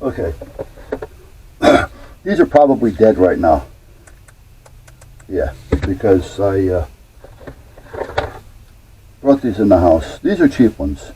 Okay. These are probably dead right now. Yeah, because I brought these in the house. These are cheap ones.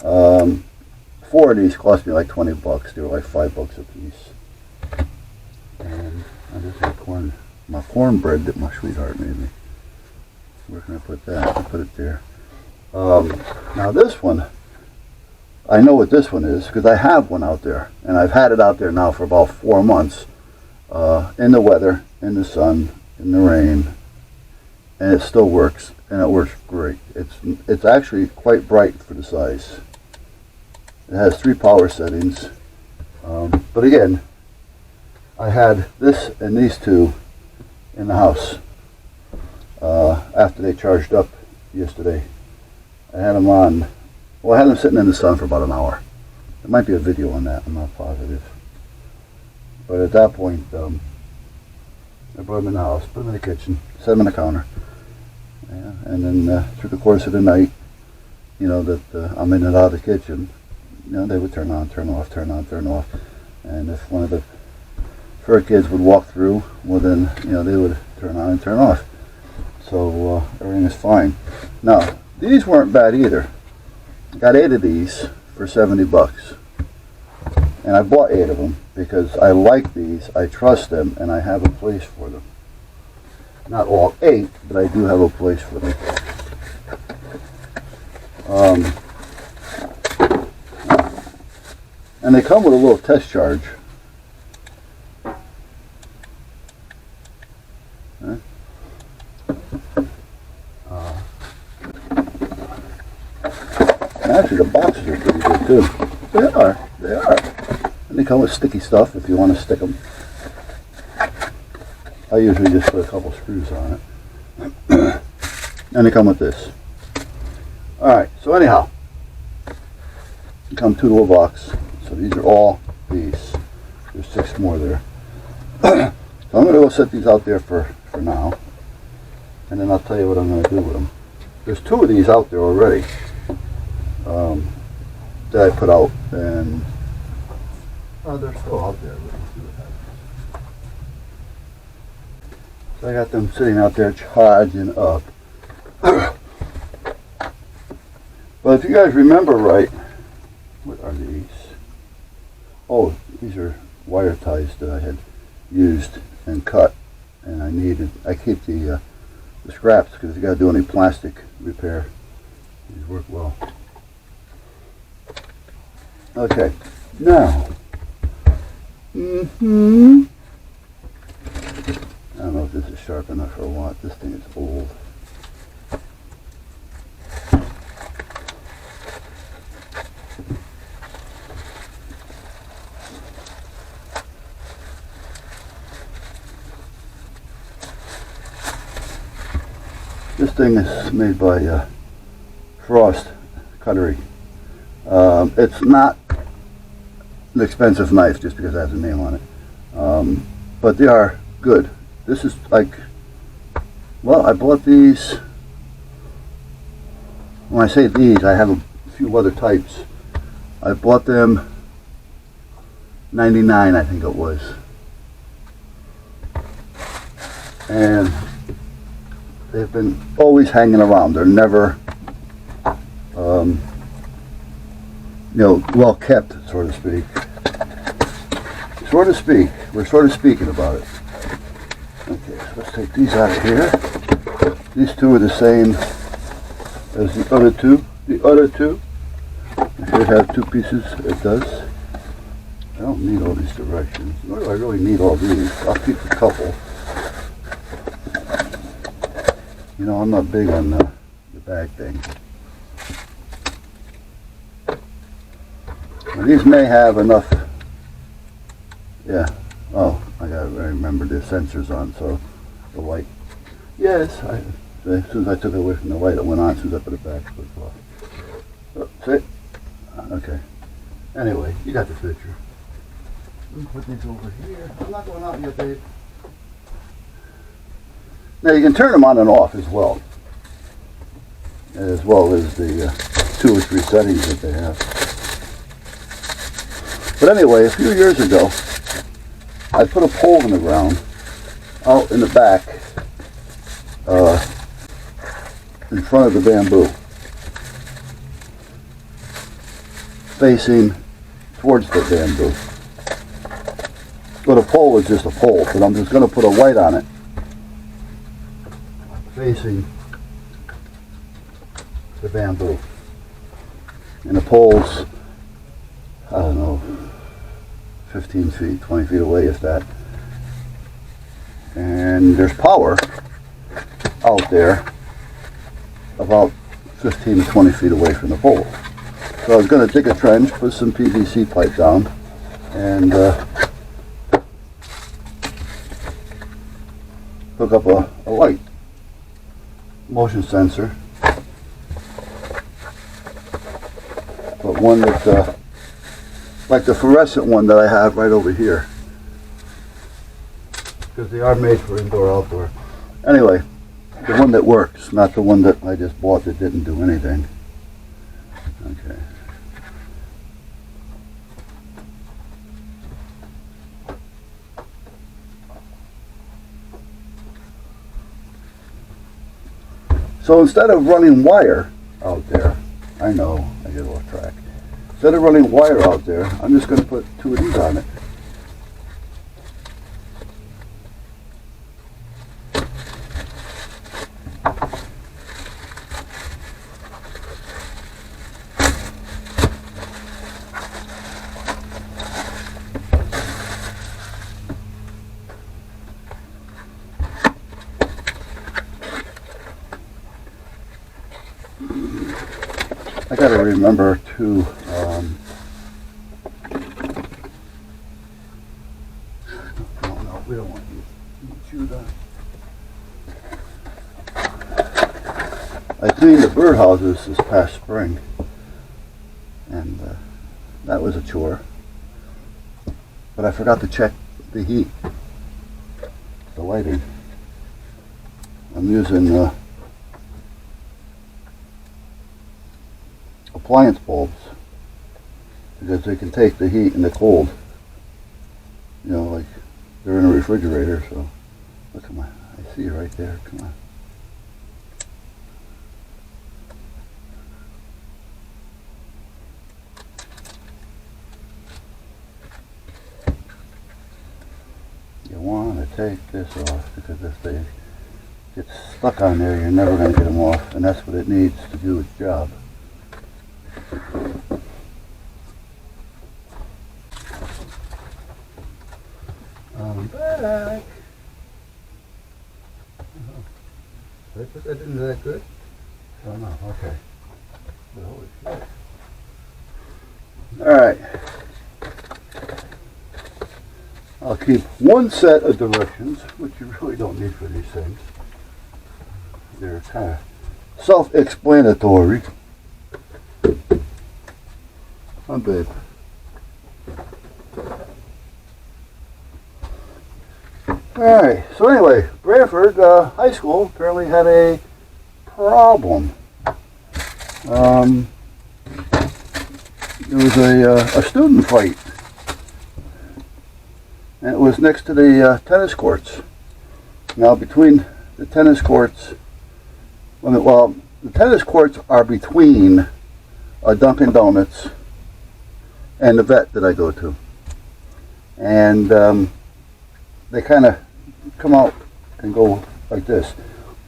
4 of these cost me like 20 bucks. They were like $5 a piece. And I just had my cornbread that my sweetheart made me. Where can I put that? I put it there. Now this one, I know what this one is because I have one out there, and I've had it out there now for about 4 months, in the weather, in the sun, in the rain, and it still works, and it works great. It's actually quite bright for the size. It has 3 power settings, but again, I had this and these two in the house after they charged up yesterday. I had them on. Well, I had them sitting in the sun for about an hour. There might be a video on that, I'm not positive. But at that point, I brought them in the house, put them in the kitchen, set them in the counter. Yeah, and then through the course of the night, you know, that I'm in and out of the kitchen, you know, they would turn on, turn off, turn on, turn off. And if one of the fur kids would walk through, well then, you know, they would turn on and turn off. So everything is fine. Now, these weren't bad either. I got 8 of these for 70 bucks. And I bought 8 of them because I like these, I trust them, and I have a place for them. Not all 8, but I do have a place for them. And they come with a little test charge. Actually, the boxes are pretty good too. They are. And they come with sticky stuff if you want to stick them. I usually just put a couple screws on it. And they come with this. Alright, so anyhow, they come 2 little boxes. So these are all these. There's 6 more there. So I'm going to go set these out there for now. And then I'll tell you what I'm going to do with them. There's 2 of these out there already. That I put out, and they're still out there. So I got them sitting out there charging up. But if you guys remember right, what are these? Oh, these are wire ties that I had used and cut, and I keep the scraps because if you got to do any plastic repair, these work well. Okay, now, I don't know if this is sharp enough or what. This thing is old. This thing is made by Frost Cutlery. It's not an expensive knife just because it has a name on it, but they are good. This is like, well, I bought these. When I say these, I have a few other types. I bought them $99, I think it was, and they've been always hanging around. They're never well kept, so to speak. We're sort of speaking about it. Okay, so let's take these out of here. These 2 are the same as the other 2. The other 2, it should have 2 pieces. It does. I don't need all these directions. Nor do I really need all these. I'll keep a couple. You know, I'm not big on the bag thing. Now, these may have enough. Yeah. Oh, I remember the sensors on, so the light. Yes, as soon as I took it away from the light, it went on. As soon as I put it back, it was off. Oh, see? Okay. Anyway, you got the picture. Let me put these over here. I'm not going out yet, babe. Now you can turn them on and off as well as the 2 or 3 settings that they have. But anyway, a few years ago, I put a pole in the ground out in the back in front of the bamboo, facing towards the bamboo. So the pole is just a pole, but I'm just going to put a light on it facing the bamboo. And the pole's, I don't know, 15 feet, 20 feet away, if that. And there's power out there about 15 to 20 feet away from the pole. So I was going to dig a trench, put some PVC pipe down, and hook up a light, motion sensor, but one that, like the fluorescent one that I have right over here, because they are made for indoor-outdoor. Anyway, the one that works, not the one that I just bought that didn't do anything. Okay. So instead of running wire out there, I know I get off track. Instead of running wire out there, I'm just going to put 2 of these on it. I got to remember to no, we don't want you chewed on. I cleaned the birdhouses this past spring, and that was a chore. But I forgot to check the heat, the lighting. I'm using appliance bulbs because they can take the heat and the cold, you know, like they're in a refrigerator. So look at I see you right there, come on. You want to take this off, because if they get stuck on there, you're never going to get them off, and that's what it needs to do its job. I'm back. Did I put that into that good? Oh no, okay. But holy shit. Alright. I'll keep one set of directions, which you really don't need for these things. They're kind of self-explanatory. Oh, babe. Alright, so anyway, Branford High School apparently had a problem. There was a student fight. And it was next to the tennis courts. Now between the tennis courts, well, the tennis courts are between a Dunkin' Donuts and the vet that I go to. And they kind of come out and go like this.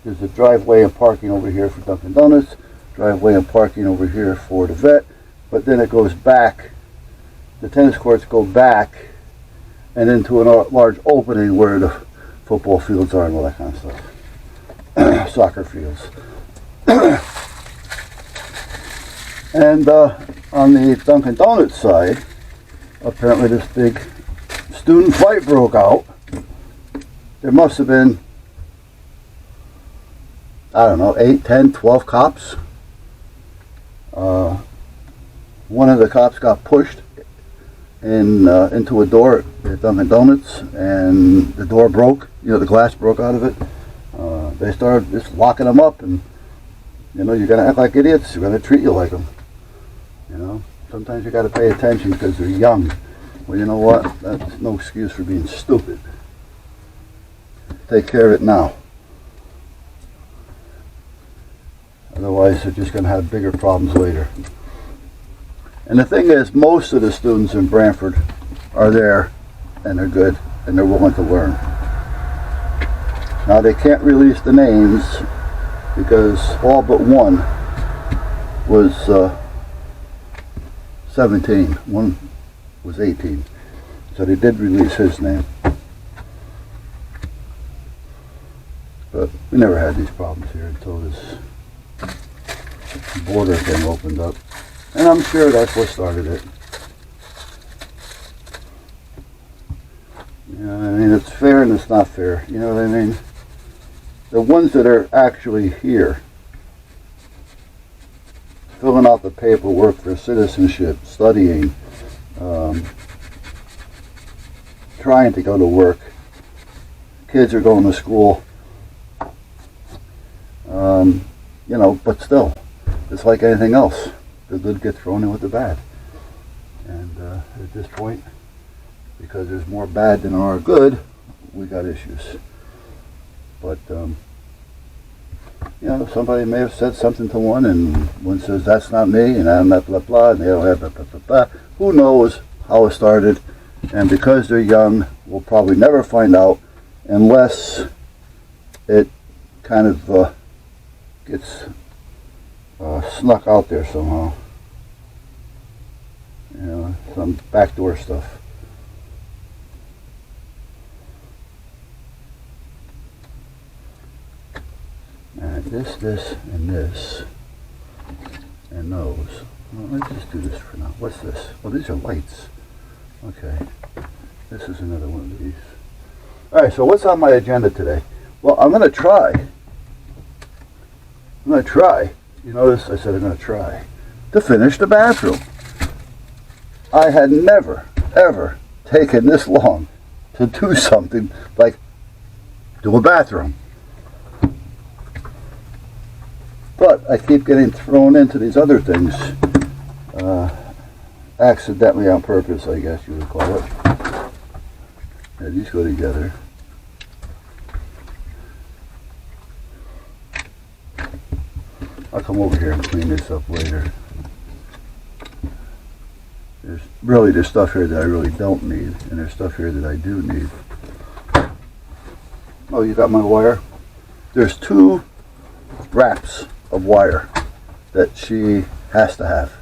There's a driveway and parking over here for Dunkin' Donuts, driveway and parking over here for the vet, but then it goes back, the tennis courts go back and into a large opening where the football fields are and all that kind of stuff. Soccer fields. And on the Dunkin' Donuts side, apparently this big student fight broke out. There must have been, I don't know, 8, 10, 12 cops. One of the cops got pushed into a door at Dunkin' Donuts, and the door broke. You know, the glass broke out of it. They started just locking them up, and you know, you're gonna act like idiots. You're gonna treat you like them. You know, sometimes you got to pay attention because they're young. Well, you know what? That's no excuse for being stupid. Take care of it now. Otherwise, they're just going to have bigger problems later. And the thing is, most of the students in Branford are there, and they're good, and they're willing to learn. Now, they can't release the names because all but one was 17. One was 18. So they did release his name. But we never had these problems here until this border thing opened up. And I'm sure that's what started it. You know what I mean? It's fair and it's not fair. You know what I mean? The ones that are actually here, filling out the paperwork for citizenship, studying, trying to go to work, kids are going to school, you know, but still, it's like anything else. The good get thrown in with the bad. And at this point, because there's more bad than there are good, we got issues. But, you know, somebody may have said something to one, and one says, that's not me, and I'm not blah, blah, and the other have blah, blah, blah, blah. Who knows how it started? And because they're young, we'll probably never find out unless it kind of gets snuck out there somehow. You know, some backdoor stuff. Alright, this, and those. Well, let's just do this for now. What's this? Oh, these are lights. Okay. This is another one of these. Alright, so what's on my agenda today? Well, I'm going to try. You notice I said I'm going to try to finish the bathroom. I had never, ever taken this long to do something like do a bathroom. But I keep getting thrown into these other things, accidentally on purpose, I guess you would call it. Yeah, these go together. I'll come over here and clean this up later. There's stuff here that I really don't need, and there's stuff here that I do need. Oh, you got my wire? There's 2 wraps of wire that she has to have.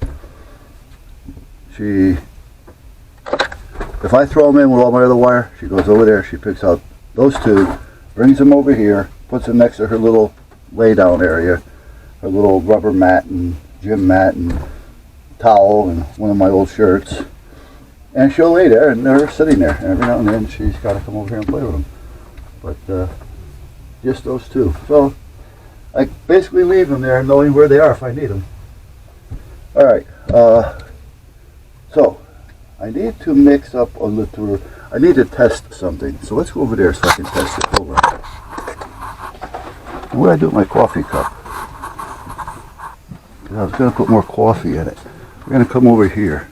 If I throw them in with all my other wire, she goes over there, she picks out those 2, brings them over here, puts them next to her little lay down area, her little rubber mat and gym mat and towel and one of my old shirts, and she'll lay there, and they're sitting there, and every now and then she's got to come over here and play with them. But just those 2. So I basically leave them there knowing where they are if I need them. Alright, so I need to mix up a little, I need to test something. So let's go over there so I can test it. Hold on. What do I do with my coffee cup? I was going to put more coffee in it. We're going to come over here.